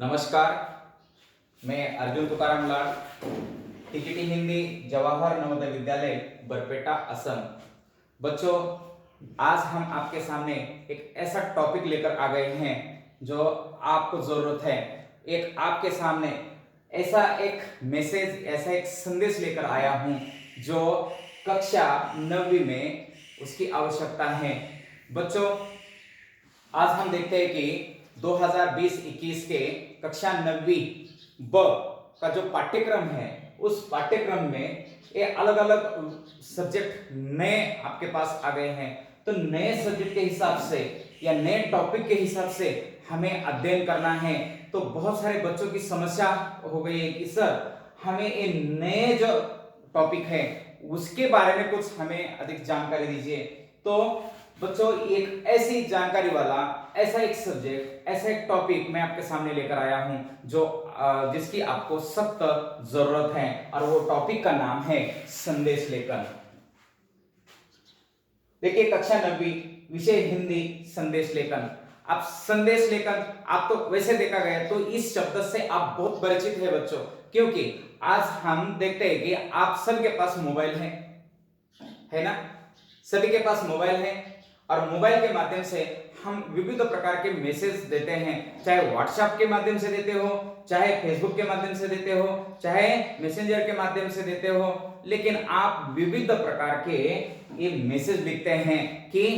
नमस्कार, मैं अर्जुन तुकाराम लाड, टीजीटी हिंदी जवाहर नवोदय विद्यालय बरपेटा असम। बच्चों, आज हम आपके सामने एक ऐसा टॉपिक लेकर आ गए हैं जो आपको जरूरत है। एक आपके सामने ऐसा एक मैसेज, ऐसा एक संदेश लेकर आया हूं जो कक्षा 9वीं में उसकी आवश्यकता है। बच्चों, आज हम देखते हैं कि 2020-21 के कक्षा 9वीं ब का जो पाठ्यक्रम है, उस पाठ्यक्रम में ये अलग अलग सब्जेक्ट नए आपके पास आ गए हैं। तो नए सब्जेक्ट के हिसाब से या नए टॉपिक के हिसाब से हमें अध्ययन करना है। तो बहुत सारे बच्चों की समस्या हो गई है कि सर, हमें ये नए जो टॉपिक है उसके बारे में कुछ हमें अधिक जानकारी दीजिए। तो बच्चों, एक ऐसी जानकारी वाला ऐसा एक सब्जेक्ट, ऐसा एक टॉपिक मैं आपके सामने लेकर आया हूं जो जिसकी आपको सख्त जरूरत है, और वो टॉपिक का नाम है संदेश लेखन। देखिए, कक्षा 9वीं विषय हिंदी संदेश लेखन। आप संदेश लेखन, आप तो वैसे देखा गया तो इस शब्द से आप बहुत परिचित है बच्चों, क्योंकि आज हम देखते हैं कि आप सबके पास मोबाइल है ना। सभी के पास मोबाइल है, और मोबाइल के माध्यम से हम विविध प्रकार के मैसेज देते हैं, चाहे व्हाट्सएप के माध्यम से देते हो, चाहे फेसबुक के माध्यम से देते हो, चाहे मैसेंजर के माध्यम से देते हो। लेकिन आप विविध प्रकार के ये मैसेज लिखते हैं कि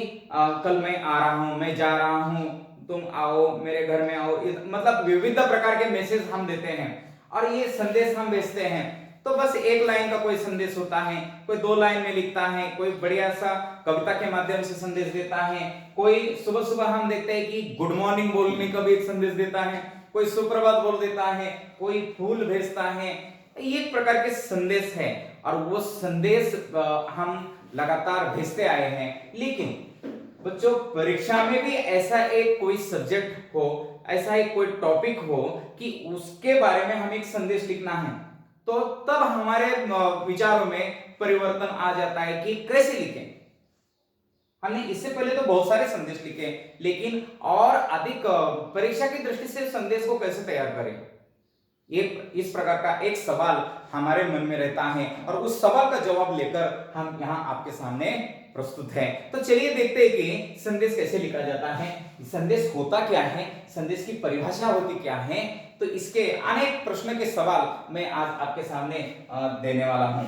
कल मैं आ रहा हूं, मैं जा रहा हूं, तुम आओ, मेरे घर में आओ। मतलब विविध प्रकार के मैसेज हम देते हैं और ये संदेश हम भेजते हैं। तो बस एक लाइन का कोई संदेश होता है, कोई 2 लाइन में लिखता है, कोई बढ़िया सा कविता के माध्यम से संदेश देता है, कोई सुबह सुबह हम देखते हैं कि गुड मॉर्निंग बोलने का भी एक संदेश देता है, कोई सुप्रभात बोल देता है, कोई फूल भेजता है। ये एक प्रकार के संदेश है, और वो संदेश हम लगातार भेजते आए हैं। लेकिन बच्चों, परीक्षा में भी ऐसा एक कोई सब्जेक्ट हो, ऐसा एक कोई टॉपिक हो कि उसके बारे में हमें एक संदेश लिखना है, तो तब हमारे विचारों में परिवर्तन आ जाता है कि कैसे लिखें। हमने इससे पहले तो बहुत सारे संदेश लिखे, लेकिन और अधिक परीक्षा की दृष्टि से संदेश को कैसे तैयार करें, ये इस प्रकार का एक सवाल हमारे मन में रहता है, और उस सवाल का जवाब लेकर हम यहाँ आपके सामने प्रस्तुत हैं। तो चलिए देखते हैं कि संदेश कैसे लिखा जाता है, संदेश होता क्या है, संदेश की परिभाषा होती क्या है। तो इसके अनेक प्रश्न के सवाल मैं आज आपके सामने देने वाला हूं।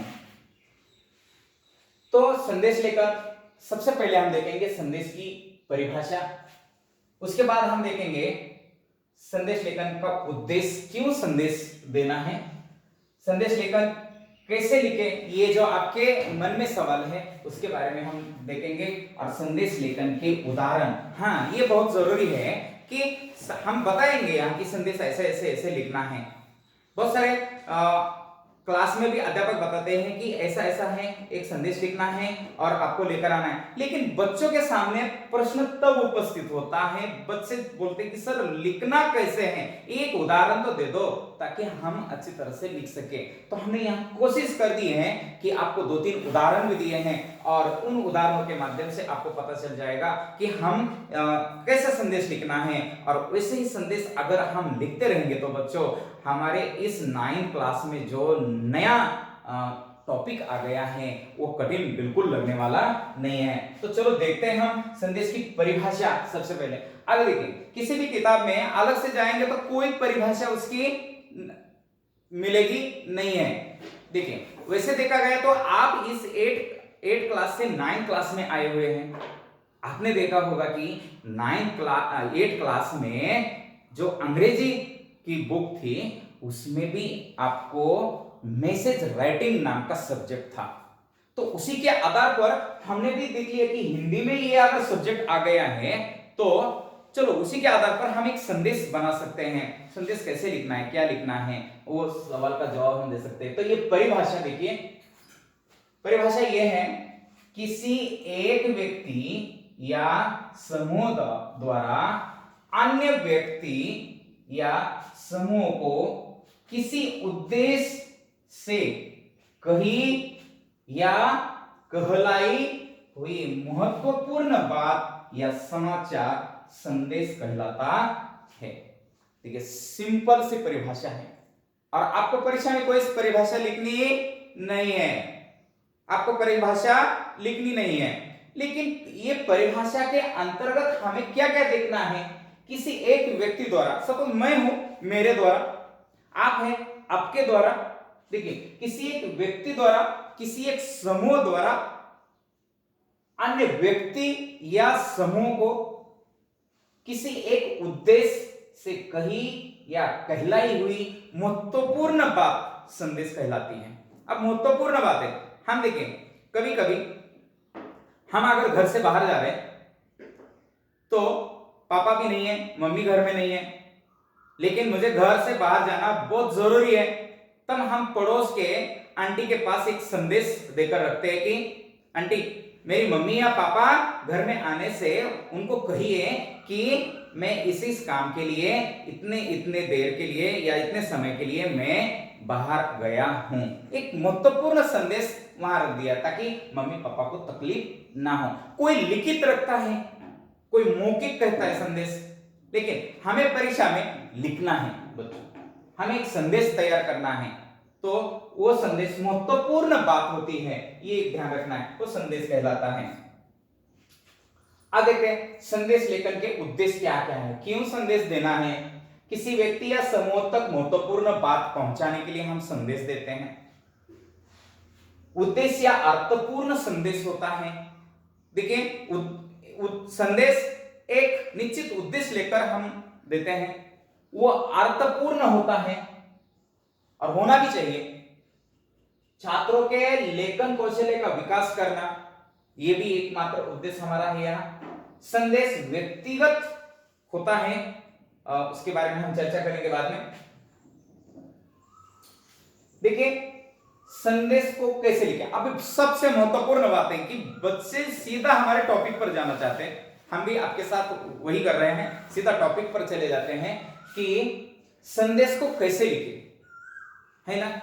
तो संदेश लेकर सबसे पहले हम देखेंगे संदेश की परिभाषा, उसके बाद हम देखेंगे संदेश लेखन का उद्देश्य, क्यों संदेश देना है, संदेश लेखन कैसे लिखें, ये जो आपके मन में सवाल है उसके बारे में हम देखेंगे, और संदेश लेखन के उदाहरण। हाँ, ये बहुत जरूरी है कि हम बताएंगे यहाँ की संदेश ऐसे ऐसे ऐसे लिखना है। बहुत सारे क्लास में भी अध्यापक बताते हैं कि ऐसा ऐसा है, एक संदेश लिखना है और आपको लेकर आना है। लेकिन बच्चों के सामने प्रश्न तब उपस्थित होता है, बच्चे बोलते हैं कि सर लिखना कैसे है, एक उदाहरण तो दे दो ताकि हम अच्छी तरह से लिख सके। तो हमने यहाँ कोशिश कर दी है कि आपको 2-3 उदाहरण भी दिए हैं, और उन उदाहरणों के माध्यम से आपको पता चल जाएगा कि हम कैसे संदेश लिखना है। और वैसे ही संदेश अगर हम लिखते रहेंगे तो बच्चों, हमारे इस 9th क्लास में जो नया टॉपिक आ गया है वो कठिन बिल्कुल लगने वाला नहीं है। तो चलो देखते हैं हम संदेश की परिभाषा। सबसे पहले आगे देखिए, किसी भी किताब में अलग से जाएंगे तो कोई परिभाषा उसकी मिलेगी नहीं है। देखिए, वैसे देखा गया तो आप इस 8 क्लास से 9 क्लास में आए हुए हैं। आपने देखा होगा कि 8 क्लास में जो अंग्रेजी की बुक थी उसमें भी आपको मैसेज राइटिंग नाम का सब्जेक्ट था। तो उसी के आधार पर हमने भी देख लिया कि हिंदी में ये अगर सब्जेक्ट आ गया है तो चलो उसी के आधार पर हम एक संदेश बना सकते हैं। संदेश कैसे लिखना है, क्या लिखना है, वो सवाल का जवाब हम दे सकते हैं। तो ये परिभाषा देखिए, परिभाषा ये है, किसी एक व्यक्ति या समूह द्वारा अन्य व्यक्ति या समूह को किसी उद्देश्य से कही या कहलाई हुई महत्वपूर्ण बात या समाचार संदेश कहलाता है। देखिए सिंपल सी परिभाषा है और आपको परीक्षा में कोई परिभाषा लिखनी नहीं है, आपको परिभाषा लिखनी नहीं है। लेकिन ये परिभाषा के अंतर्गत हमें क्या क्या देखना है, किसी एक व्यक्ति द्वारा, सपोज मैं हूं, मेरे द्वारा, आप हैं, आपके द्वारा, देखिए किसी एक व्यक्ति द्वारा, किसी एक समूह द्वारा अन्य व्यक्ति या समूह को किसी एक उद्देश्य से कही या कहलाई हुई महत्वपूर्ण बात संदेश कहलाती है। अब महत्वपूर्ण बात है, हम देखें कभी कभी हम अगर घर से बाहर जा रहे हैं तो पापा भी नहीं है, मम्मी घर में नहीं है, लेकिन मुझे घर से बाहर जाना बहुत जरूरी है, तब हम पड़ोस के आंटी के पास एक संदेश देकर रखते हैं कि आंटी मेरी मम्मी या पापा घर में आने से उनको कहिए कि मैं इस काम के लिए इतने इतने देर के लिए या इतने समय के लिए मैं बाहर गया हूं। एक महत्वपूर्ण संदेश वहां रख दिया ताकि मम्मी पापा को तकलीफ ना हो। कोई लिखित रखता है, कोई मौखिक कहता है संदेश, लेकिन हमें परीक्षा में लिखना है बच्चों, हमें एक संदेश तैयार करना है, तो वो संदेश महत्वपूर्ण बात होती है, ये ध्यान रखना है, वो संदेश कहलाता है। अब देखते हैं संदेश लेखन के उद्देश्य क्या क्या है, क्यों संदेश देना है। किसी व्यक्ति या समूह तक महत्वपूर्ण बात पहुंचाने के लिए हम संदेश देते हैं। उद्देश्य या अर्थपूर्ण संदेश होता है। देखिए संदेश एक निश्चित उद्देश्य लेकर हम देते हैं, वो अर्थपूर्ण होता है और होना भी चाहिए। छात्रों के लेखन कौशल्य का विकास करना, ये भी एकमात्र उद्देश्य हमारा है यहाँ। संदेश व्यक्तिगत होता है, उसके बारे में हम चर्चा करेंगे बाद में। देखिए संदेश को कैसे लिखें। अब सबसे महत्वपूर्ण बात है कि बच्चे सीधा हमारे टॉपिक पर जाना चाहते हैं, हम भी आपके साथ वही कर रहे हैं, सीधा टॉपिक पर चले जाते हैं कि संदेश को कैसे लिखें, है ना।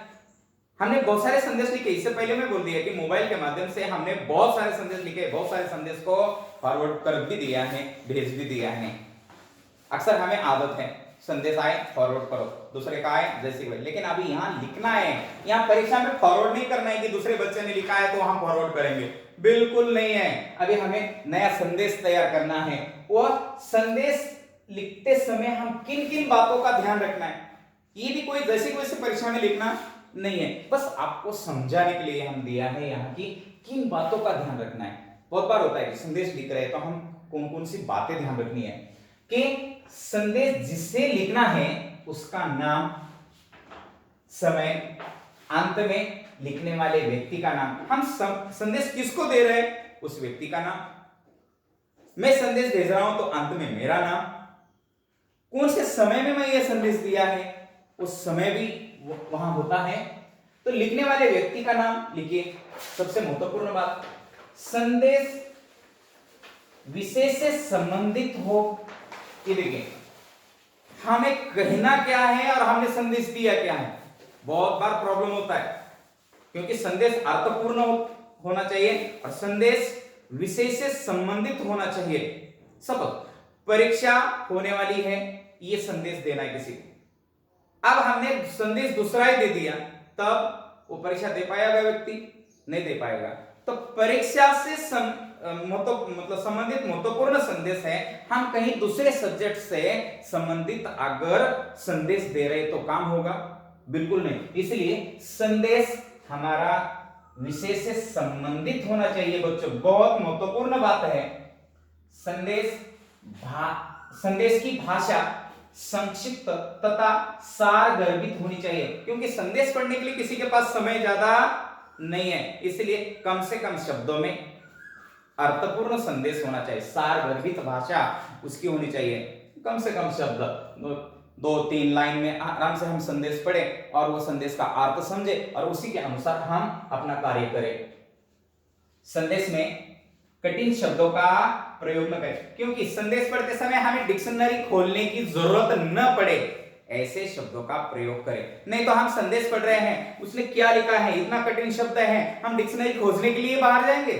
हमने बहुत सारे संदेश लिखे, इससे पहले मैं बोल दिया कि मोबाइल के माध्यम से हमने बहुत सारे संदेश लिखे, बहुत सारे संदेश को फॉरवर्ड कर भी दिया है, भेज भी दिया है। अक्सर हमें आदत है संदेश आए फॉरवर्ड करो, दूसरे का आए जैसे वही, लेकिन अभी यहाँ लिखना है। यहाँ परीक्षा में फॉरवर्ड नहीं करना है कि दूसरे बच्चे ने लिखा है तो हम फॉरवर्ड करेंगे, बिल्कुल नहीं है। अभी हमें नया संदेश तैयार करना है। वो संदेश लिखते समय हम किन किन बातों का ध्यान रखना है, ये भी कोई जैसे कोई परीक्षा में लिखना नहीं है, बस आपको समझाने के लिए हम दिया है यहाँ की किन बातों का ध्यान रखना है। बहुत बार होता है कि संदेश लिख रहे हैं तो हम कौन कौन सी बातें ध्यान रखनी है कि संदेश जिसे लिखना है उसका नाम, समय, अंत में लिखने वाले व्यक्ति का नाम, हम संदेश किसको दे रहे हैं उस व्यक्ति का नाम, मैं संदेश भेज रहा हूं तो अंत में मेरा नाम, कौन से समय में मैं ये संदेश दिया है उस समय भी वहां होता है। तो लिखने वाले व्यक्ति का नाम लिखिए। सबसे महत्वपूर्ण बात, संदेश विषय से संबंधित हो। ये देखिए हमें कहना क्या है और हमने संदेश दिया क्या है, बहुत बार प्रॉब्लम होता है क्योंकि संदेश अर्थपूर्ण होना चाहिए और संदेश विषय से संबंधित होना चाहिए। सपोज परीक्षा होने वाली है, ये संदेश देना है किसी को, अब हमने संदेश दूसरा ही दे दिया, तब वो परीक्षा दे पाएगा व्यक्ति, नहीं दे पाएगा। तो परीक्षा से मतलब संबंधित महत्वपूर्ण संदेश है, हम कहीं दूसरे सब्जेक्ट से संबंधित अगर संदेश दे रहे तो काम होगा, बिल्कुल नहीं। इसलिए संदेश हमारा विषय से संबंधित होना चाहिए बच्चों, बहुत महत्वपूर्ण बात है। संदेश की भाषा संक्षिप्त तथा सार गर्भित होनी चाहिए, क्योंकि संदेश पढ़ने के लिए किसी के पास समय ज्यादा नहीं है, इसलिए कम से कम शब्दों में अर्थपूर्ण संदेश होना चाहिए। सार गर्भित भाषा उसकी होनी चाहिए, कम से कम शब्द, 2-3 लाइन में आराम से हम संदेश पढ़े और वो संदेश का अर्थ समझे और उसी के अनुसार हम अपना कार्य करें। संदेश में कठिन शब्दों का प्रयोग न करें, क्योंकि संदेश पढ़ते समय हमें डिक्शनरी खोलने की जरूरत न पड़े, ऐसे शब्दों का प्रयोग करें। नहीं तो हम संदेश पढ़ रहे हैं, उसने क्या लिखा है, इतना कठिन शब्द है, हम डिक्शनरी खोजने के लिए बाहर जाएंगे,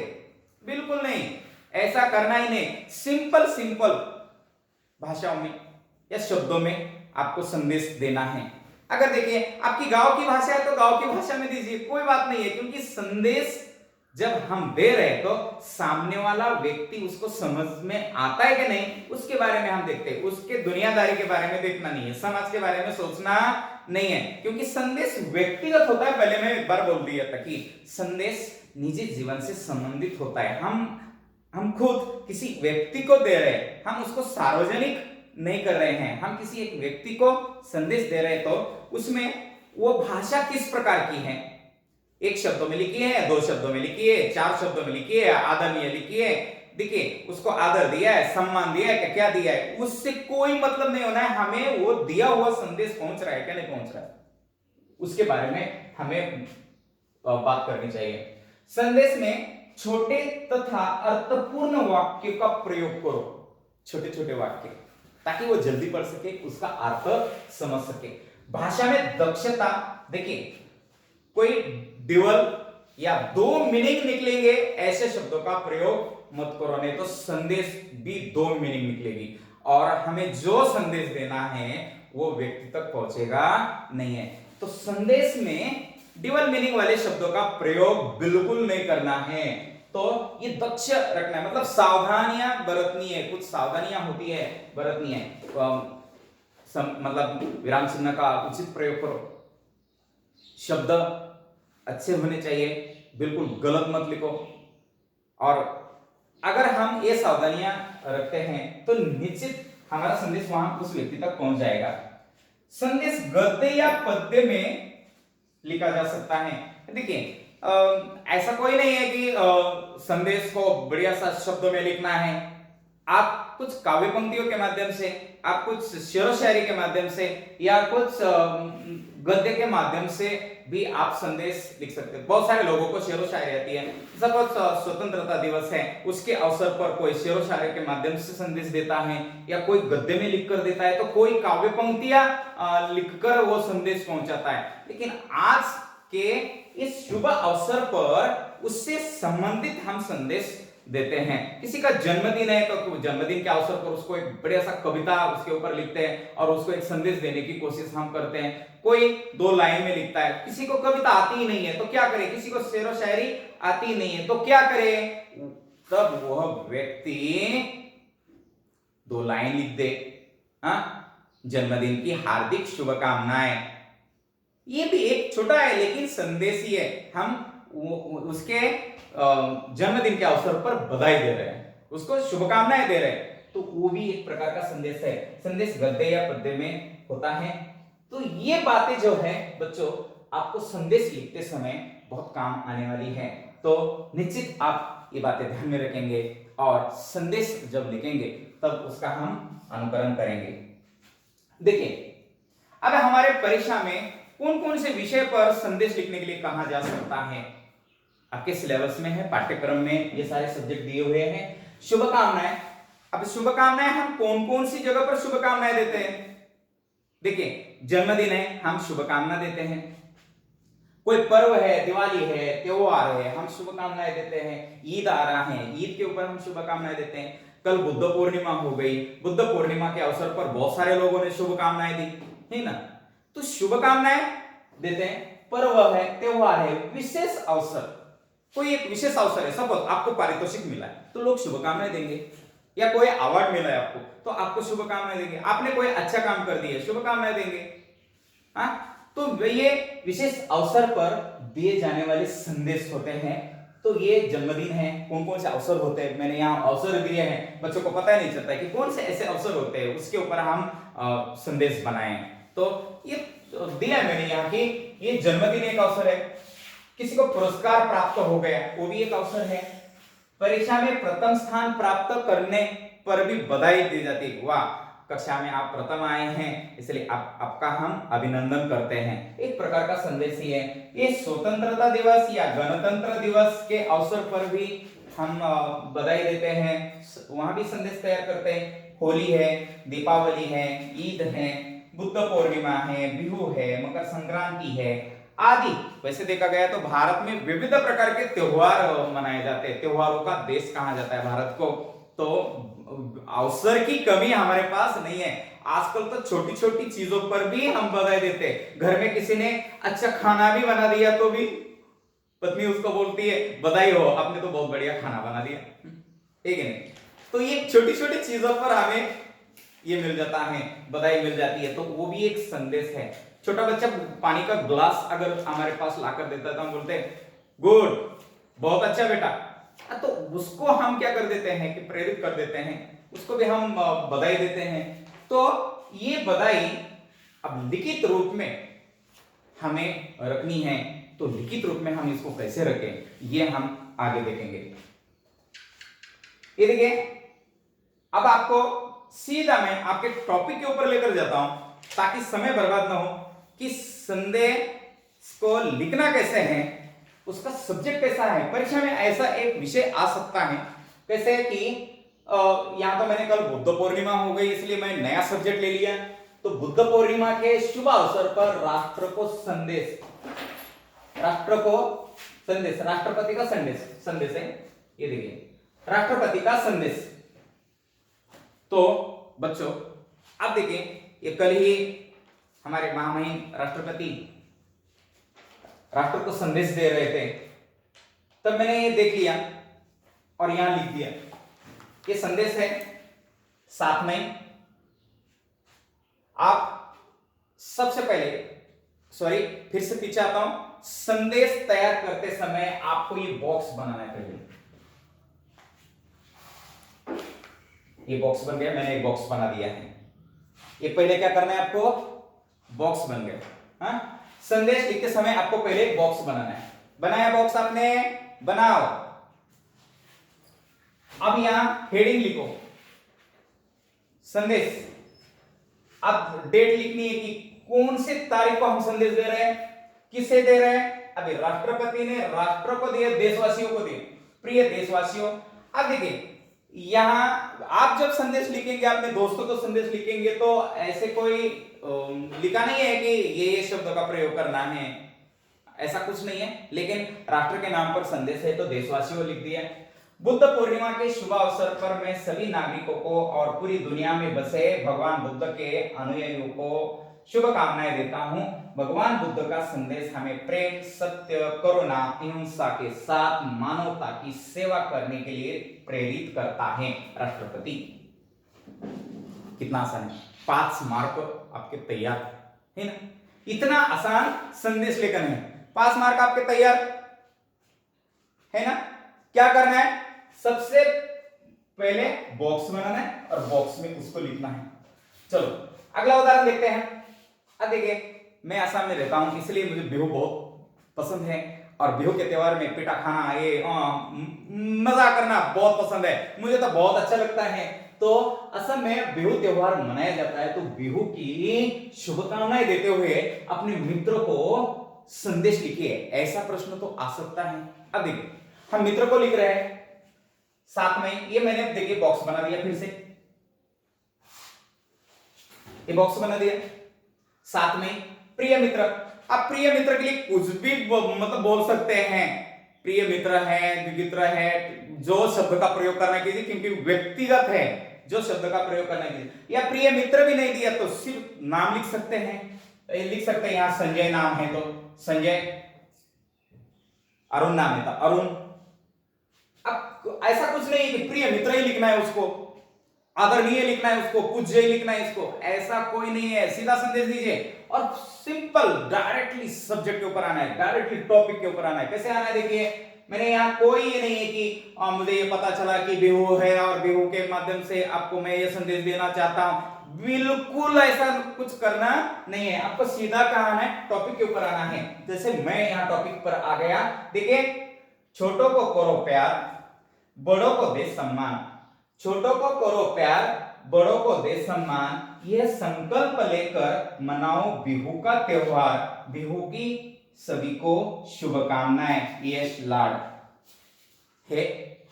बिल्कुल नहीं, ऐसा करना ही नहीं। सिंपल भाषाओं में या शब्दों में आपको संदेश देना है। अगर देखिए आपकी गांव की भाषा है तो गांव की भाषा में दीजिए, कोई बात नहीं है, क्योंकि संदेश जब हम दे रहे हैं तो सामने वाला व्यक्ति उसको समझ में आता है कि नहीं उसके बारे में हम देखते हैं, उसके दुनियादारी के बारे में देखना नहीं है, समाज के बारे में सोचना नहीं है, क्योंकि संदेश व्यक्तिगत होता है। पहले मैं एक बार बोल दिया था कि संदेश निजी जीवन से संबंधित होता है। हम खुद किसी व्यक्ति को दे रहे हैं, हम उसको सार्वजनिक नहीं कर रहे हैं, हम किसी एक व्यक्ति को संदेश दे रहे हैं तो उसमें वो भाषा किस प्रकार की है, एक शब्दों में लिखी है, दो शब्दों में लिखी है, चार शब्दों में लिखी है, आदरणीय लिखी है, देखिए उसको आदर दिया है, सम्मान दिया है, क्या दिया है, उससे कोई मतलब नहीं होना है, हमें वो दिया हुआ संदेश पहुंच रहा है क्या नहीं पहुंच रहा है, उसके बारे में हमें बात करनी चाहिए। संदेश में छोटे तथा अर्थपूर्ण वाक्य का प्रयोग करो, छोटे छोटे वाक्य, ताकि वो जल्दी पढ़ सके, उसका अर्थ समझ सके। भाषा में दक्षता, देखिए कोई ड्यूअल या दो मीनिंग निकलेंगे ऐसे शब्दों का प्रयोग मत करो, नहीं तो संदेश भी दो मीनिंग निकलेगी और हमें जो संदेश देना है वो व्यक्ति तक पहुंचेगा नहीं है। तो संदेश में ड्यूअल मीनिंग वाले शब्दों का प्रयोग बिल्कुल नहीं करना है। तो ये दक्ष रखना है, मतलब सावधानियां बरतनी है, कुछ सावधानियां होती है बरतनी है। मतलब विराम चिन्ह का उचित प्रयोग करो, शब्द अच्छे होने चाहिए, बिल्कुल गलत मत लिखो। और अगर हम ये सावधानियां रखते हैं तो निश्चित हमारा संदेश वहां उस व्यक्ति तक पहुंच जाएगा। संदेश गद्य या पद्य में लिखा जा सकता है। देखिए ऐसा कोई नहीं है कि संदेश को बढ़िया सा शब्दों में लिखना है। आप कुछ काव्य पंक्तियों के माध्यम से, आप कुछ शेरो शायरी के माध्यम से या कुछ गद्य के माध्यम से भी आप संदेश लिख सकते हैं। बहुत सारे लोगों को शेरो शायरी आती है। सपोज स्वतंत्रता दिवस है, उसके अवसर पर कोई शेरो शायरी के माध्यम से संदेश देता है या कोई गद्य में लिखकर देता है, तो कोई काव्य पंक्तियां लिखकर वो संदेश पहुंचाता है। लेकिन आज के इस शुभ अवसर पर उससे संबंधित हम संदेश देते हैं। किसी का जन्मदिन है तो जन्मदिन के अवसर पर उसको एक बढ़िया सा कविता उसके ऊपर लिखते हैं और उसको एक संदेश देने की कोशिश हम करते हैं। कोई दो लाइन में लिखता है, किसी को कविता आती ही नहीं है तो क्या करे, किसी को शेरो शायरी आती ही नहीं है तो क्या करे, तब वह व्यक्ति दो लाइन लिख दे, जन्मदिन की हार्दिक शुभकामनाएं। ये भी एक छोटा है लेकिन संदेश ही है। हम उसके जन्मदिन के अवसर पर बधाई दे रहे हैं, उसको शुभकामनाएं दे रहे हैं, तो वो भी एक प्रकार का संदेश है। संदेश गद्य या पद्य में होता है। तो ये बातें जो है बच्चों आपको संदेश लिखते समय बहुत काम आने वाली है। तो निश्चित आप ये बातें ध्यान में रखेंगे और संदेश जब लिखेंगे तब उसका हम अनुकरण करेंगे। देखिए अब हमारे परीक्षा में कौन कौन से विषय पर संदेश लिखने के लिए कहा जा सकता है, आपके सिलेबस में है, पाठ्यक्रम में ये सारे सब्जेक्ट दिए हुए हैं। शुभकामनाएं, अब शुभकामनाएं हम कौन कौन सी जगह पर शुभकामनाएं देते हैं। देखिए जन्मदिन है, हम शुभकामना देते हैं। कोई पर्व है, दिवाली है, त्योहार है, हम शुभकामनाएं देते हैं। ईद आ रहा है, ईद के ऊपर हम शुभकामनाएं देते हैं। कल बुद्ध पूर्णिमा हो गई, बुद्ध पूर्णिमा के अवसर पर बहुत सारे लोगों ने शुभकामनाएं दी, है ना। तो शुभकामनाएं देते हैं। पर्व है, त्योहार है, विशेष अवसर, कोई एक विशेष अवसर है, सपोज आपको पारितोषिक मिला है तो लोग शुभकामनाएं देंगे, या कोई अवार्ड मिला है आपको तो आपको शुभकामनाएं देंगे, आपने कोई अच्छा काम कर दिया शुभकामनाएं देंगे। तो ये विशेष अवसर पर दिए जाने वाले संदेश होते हैं। तो ये जन्मदिन है, कौन कौन से अवसर होते हैं मैंने यहाँ अवसर दिए हैं, बच्चों को पता ही नहीं चलता कि कौन से ऐसे अवसर होते हैं, उसके ऊपर हम संदेश बनाएं। तो ये दिया है मैंने यहाँ की ये जन्मदिन एक अवसर है, किसी को पुरस्कार प्राप्त हो गया वो भी एक अवसर है, परीक्षा में प्रथम स्थान प्राप्त करने पर भी बधाई दी जाती है, वाह कक्षा में आप प्रथम आए हैं इसलिए आपका हम अभिनंदन करते हैं, एक प्रकार का संदेश ही है। ये स्वतंत्रता दिवस या गणतंत्र दिवस के अवसर पर भी हम बधाई देते हैं, वहां भी संदेश तैयार करते हैं। होली है, दीपावली है, ईद है, बुद्ध पूर्णिमा है, बिहू है, मकर संक्रांति है आदि। वैसे देखा गया तो भारत में विविध प्रकार के त्योहार मनाए जाते हैं, त्योहारों का देश कहा जाता है भारत को। तो अवसर की कमी हमारे पास नहीं है। आजकल तो छोटी छोटी चीजों पर भी हम बधाई देते हैं। घर में किसी ने अच्छा खाना भी बना दिया तो भी पत्नी उसको बोलती है बधाई हो, आपने तो बहुत बढ़िया खाना बना दिया, ठीक है नहीं। तो ये छोटी छोटी चीजों पर हमें ये मिल जाता है, बधाई मिल जाती है, तो वो भी एक संदेश है। छोटा बच्चा पानी का ग्लास अगर हमारे पास लाकर देता है तो हम बोलते हैं गुड, बहुत अच्छा बेटा, तो उसको हम क्या कर देते हैं कि प्रेरित कर देते हैं, उसको भी हम बधाई देते हैं। तो ये बधाई अब लिखित रूप में हमें रखनी है, तो लिखित रूप में हम इसको कैसे रखें ये हम आगे देखेंगे। ये देखिए, अब आपको सीधा मैं आपके टॉपिक के ऊपर लेकर जाता हूं ताकि समय बर्बाद ना हो कि संदेश को लिखना कैसे है, उसका सब्जेक्ट कैसा है। परीक्षा में ऐसा एक विषय आ सकता है कैसे कि यहां तो मैंने कल बुद्ध पूर्णिमा हो गई इसलिए मैं नया सब्जेक्ट ले लिया। तो बुद्ध पूर्णिमा के शुभ अवसर पर राष्ट्र को संदेश, राष्ट्र को संदेश, राष्ट्रपति का संदेश है, ये देखिए राष्ट्रपति का संदेश। तो बच्चों अब देखिए, ये कल ही हमारे महामहिम राष्ट्रपति राष्ट्र को संदेश दे रहे थे, तब मैंने ये देख लिया और यहां लिख दिया। ये संदेश है 7 मई। आप सबसे पहले, सॉरी फिर से पीछे आता हूं, संदेश तैयार करते समय आपको ये बॉक्स बनाना चाहिए। ये बॉक्स बन गया, मैंने एक बॉक्स बना दिया है। ये पहले क्या करना है आपको, बॉक्स बन गया। हाँ, संदेश लिखते समय आपको पहले एक बॉक्स बनाना है। बनाया बॉक्स आपने, बनाओ। अब यहां हेडिंग लिखो संदेश। अब डेट लिखनी है कि कौन से तारीख को हम संदेश दे रहे हैं, किसे दे रहे हैं। अभी राष्ट्रपति ने राष्ट्र को दिए, देशवासियों को दिए। प्रिय देशवासियों, अब देखिए यहां आप जब संदेश लिखेंगे, अपने दोस्तों को संदेश लिखेंगे, तो ऐसे कोई लिखा नहीं है कि ये शब्द का प्रयोग करना है, ऐसा कुछ नहीं है। लेकिन राष्ट्र के नाम पर संदेश है तो देशवासियों लिख दिया। बुद्ध पूर्णिमा के शुभ अवसर पर मैं सभी नागरिकों को और पूरी दुनिया में बसे भगवान बुद्ध के अनुयायियों को शुभकामनाएं देता हूं। भगवान बुद्ध का संदेश हमें प्रेम, सत्य, करुणा, अहिंसा के साथ मानवता की सेवा करने के लिए प्रेरित करता है। राष्ट्रपति, कितना आसान है, 5 मार्क आपके तैयार है ना। इतना आसान संदेश लेकर है, 5 मार्क आपके तैयार है ना। क्या करना है, सबसे पहले बॉक्स बनाना है और बॉक्स में उसको लिखना है। चलो अगला उदाहरण देखते हैं। अब देखिए, मैं आसाम में रहता हूं इसलिए मुझे बिहू बहुत पसंद है और बिहू के त्योहार में पिठा खाना, ये मजा करना बहुत पसंद है, मुझे तो बहुत अच्छा लगता है। तो असम में बिहू त्योहार मनाया जाता है, तो बिहू की शुभकामनाएं देते हुए अपने मित्र को संदेश लिखिए, ऐसा प्रश्न तो आ सकता है। अब देखिए, हम मित्र को लिख रहे हैं 7 मई, ये मैंने देखिए बॉक्स बना दिया, फिर से ये बॉक्स बना दिया 7 मई। प्रिय मित्र, आप प्रिय मित्र के लिए कुछ भी मतलब बोल सकते हैं, प्रिय मित्र है, द्विमित्र है, जो शब्द का प्रयोग करना कीजिए, क्योंकि व्यक्तिगत है, जो शब्द का प्रयोग करना कीजिए। या प्रिय मित्र भी नहीं दिया तो सिर्फ नाम लिख सकते हैं, लिख सकते हैं। यहां संजय नाम है तो संजय, अरुण नाम है तो अरुण। अब ऐसा कुछ नहीं कि प्रिय मित्र ही लिखना है उसको, आदरणीय लिखना है उसको, पूज्य लिखना है इसको, ऐसा कोई नहीं है। सीधा संदेश दीजिए और सिंपल डायरेक्टली सब्जेक्ट के ऊपर आना है, डायरेक्टली टॉपिक के ऊपर आना है। कैसे आना है देखिए, मैंने यहाँ कोई ये नहीं है कि मुझे ये पता चला कि बिहू है और बिहू के माध्यम से आपको मैं ये संदेश देना चाहता हूं, बिल्कुल ऐसा कुछ करना नहीं है। आपको सीधा कहाँ आना है, टॉपिक के ऊपर आना है। जैसे मैं यहाँ टॉपिक पर आ गया, देखिए, छोटों को करो प्यार, बड़ों को दे सम्मान, छोटों को करो प्यार, बड़ों को दे सम्मान, यह संकल्प लेकर मनाओ बिहू का त्योहार, बिहू की सभी को शुभकामनाएं, यश लाड है।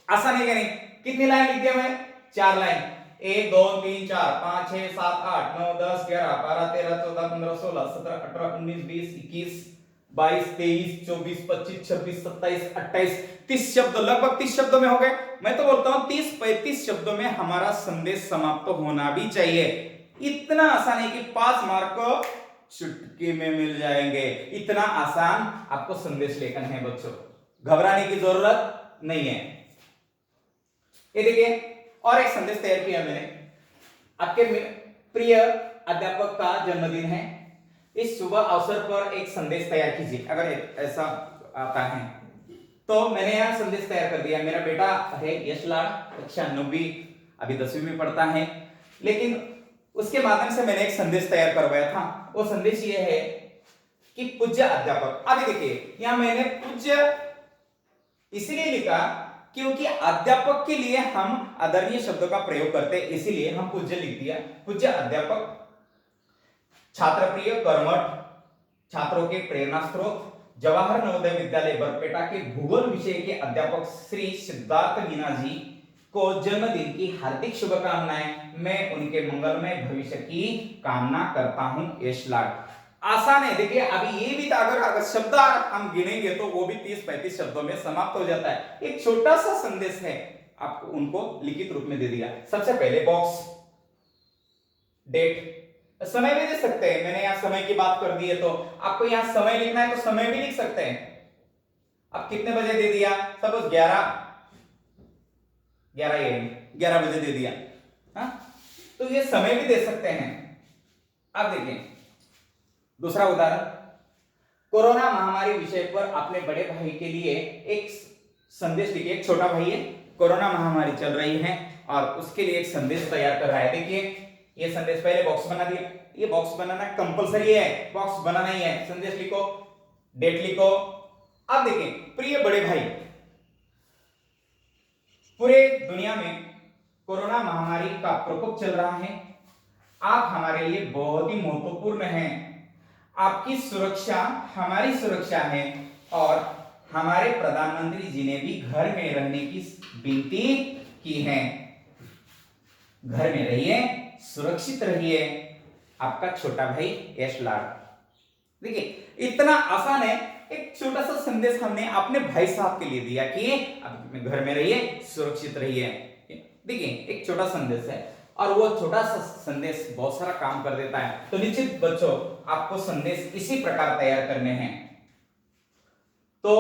आसान है क्या नहीं। कितनी लाइन लिख दिया मैं, 4 लाइन, 1 2 3 4 5 6 7 8 9 10 11 12 13 14 15 16 17 18 19 20 21 22, 23, 24, 25, 26, 27, 28, 30 शब्द, लगभग 30 शब्दों में हो गए। मैं तो बोलता हूं 30-35 शब्दों में हमारा संदेश समाप्त होना भी चाहिए। इतना आसान है कि 5 मार्क चुटकी में मिल जाएंगे। इतना आसान आपको संदेश लेखन है बच्चों, घबराने की जरूरत नहीं है। ये देखिए, और एक संदेश तैयार किया मैंने। आपके प्रिय अध्यापक का जन्मदिन है, इस शुभ अवसर पर एक संदेश तैयार कीजिए। अगर ऐसा आता है तो मैंने यहां संदेश तैयार कर दिया। मेरा बेटा है यशलाल, कक्षा 9वीं, अभी 10वीं में पढ़ता है, लेकिन उसके माध्यम से मैंने एक संदेश तैयार करवाया था। वो संदेश ये है कि पूज्य अध्यापक। अभी देखिए, यहां मैंने पूज्य इसलिए लिखा क्योंकि अध्यापक के लिए हम आदरणीय शब्दों का प्रयोग करते हैं, इसीलिए हम पूज्य लिख दिया। पूज्य अध्यापक, छात्र प्रिय, कर्मठ, छात्रों के प्रेरणा स्रोत, जवाहर नवोदय विद्यालय बरपेटा के भूगोल विषय के अध्यापक श्री सिद्धार्थ मीना जी को जन्मदिन की हार्दिक शुभकामनाएं। मैं उनके मंगलमय भविष्य की कामना करता हूं, यशलाल। आसान है। देखिए, अभी ये भी अगर शब्द हम गिनेंगे तो वो भी 30-35 शब्दों में समाप्त हो जाता है। एक छोटा सा संदेश है, आपको उनको लिखित रूप में दे दिया। सबसे पहले बॉक्स, डेट, समय भी दे सकते हैं। मैंने यहां समय की बात कर दी है तो आपको यहां समय लिखना है तो समय भी लिख सकते हैं। अब कितने बजे दे दिया, सपोज 11 बजे दे दिया, हा? तो ये समय भी दे सकते हैं। अब देखिए दूसरा उदाहरण, कोरोना महामारी विषय पर अपने बड़े भाई के लिए एक संदेश लिखिए। एक छोटा भाई है, कोरोना महामारी चल रही है और उसके लिए एक संदेश तैयार कर रहा है। देखिए, ये संदेश, पहले बॉक्स बना दिया। ये बॉक्स बनाना कंपलसरी है, बॉक्स बनाना ही है। संदेश लिखो, डेट लिखो। अब देखिए, प्रिय बड़े भाई, पूरे दुनिया में कोरोना महामारी का प्रकोप चल रहा है। आप हमारे लिए बहुत ही महत्वपूर्ण हैं। आपकी सुरक्षा हमारी सुरक्षा है और हमारे प्रधानमंत्री जी ने भी घर में रहने की विनती की है। घर में रहिए, सुरक्षित रहिए। आपका छोटा भाई यशलाल। देखिए, इतना आसान है। एक छोटा सा संदेश हमने अपने भाई साहब के लिए दिया कि आप घर में रहिए, सुरक्षित रहिए। देखिए, एक छोटा संदेश है और वो छोटा सा संदेश बहुत सारा काम कर देता है। तो निश्चित बच्चों, आपको संदेश इसी प्रकार तैयार करने हैं। तो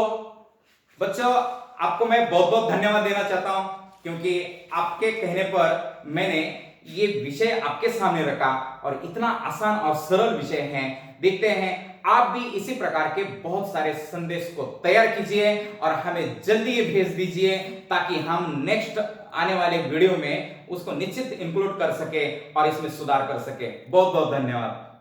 बच्चों, आपको मैं बहुत बहुत धन्यवाद देना चाहता हूं, क्योंकि आपके कहने पर मैंने ये विषय आपके सामने रखा और इतना आसान और सरल विषय है। देखते हैं, आप भी इसी प्रकार के बहुत सारे संदेश को तैयार कीजिए और हमें जल्दी ये भेज दीजिए, ताकि हम नेक्स्ट आने वाले वीडियो में उसको निश्चित इंक्लूड कर सके और इसमें सुधार कर सके। बहुत बहुत धन्यवाद।